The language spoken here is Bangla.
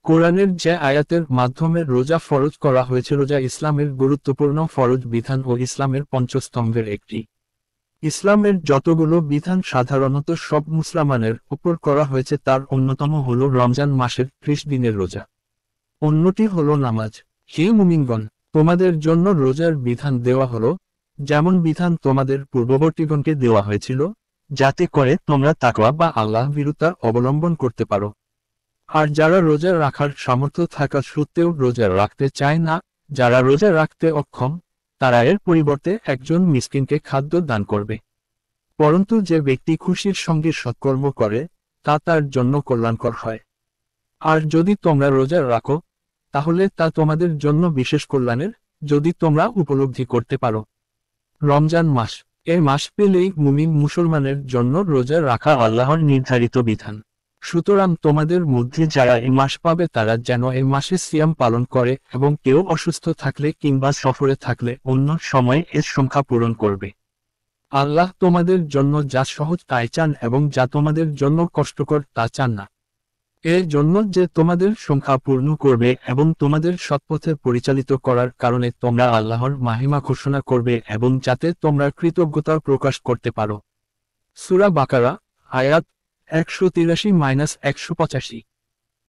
কোরআনের যে আয়াতের মাধ্যমে রোজা ফরজ করা হয়েছে, রোজা ইসলামের গুরুত্বপূর্ণ ফরজ বিধান ও ইসলামের পঞ্চস্তম্ভের একটি। ইসলামের যতগুলো বিধান সাধারণত সব মুসলমানের উপর করা হয়েছে, তার অন্যতম হল রমজান মাসের 30 দিনের রোজা। অন্যটি হল নামাজ। হে মুমিনগণ, তোমাদের জন্য রোজার বিধান দেওয়া হলো, যেমন বিধান তোমাদের পূর্ববর্তীগণকে দেওয়া হয়েছিল, যাতে করে তোমরা তাকওয়া বা আল্লাহ ভীরুতা অবলম্বন করতে পারো। আর যারা রোজা রাখার সামর্থ্য থাকা সত্ত্বেও রোজা রাখতে চায় না, যারা রোজা রাখতে অক্ষম, তারা এর পরিবর্তে একজন মিসকিনকে খাদ্য দান করবে। পরন্তু যে ব্যক্তি খুশির সঙ্গে সৎকর্ম করে, তা তার জন্য কল্যাণকর হয়। আর যদি তোমরা রোজা রাখো, তাহলে তা তোমাদের জন্য বিশেষ কল্যাণের, যদি তোমরা উপলব্ধি করতে পারো। রমজান মাস, এই মাস পেলেই মুমিন মুসলমানের জন্য রোজা রাখা আল্লাহর নির্ধারিত বিধান। সুতরাং তোমাদের মধ্যে যারা এই মাস পাবে তারা যেন এই মাসে সিয়াম পালন করে, এবং কেউ অসুস্থ থাকলে কিংবা সফরে থাকলে অন্য সময়ে এর সংখ্যা পূরণ করবে। আল্লাহ তোমাদের জন্য যা সহজ তাই চান, এবং যা তোমাদের জন্য কষ্টকর তা চান না। এর জন্য যে তোমাদের সংখ্যা পূর্ণ করবে এবং তোমাদের সৎপথে পরিচালিত করার কারণে তোমরা আল্লাহর মাহিমা ঘোষণা করবে, এবং যাতে তোমরা কৃতজ্ঞতা প্রকাশ করতে পারো। সূরা বাকারা, আয়াত 183-185।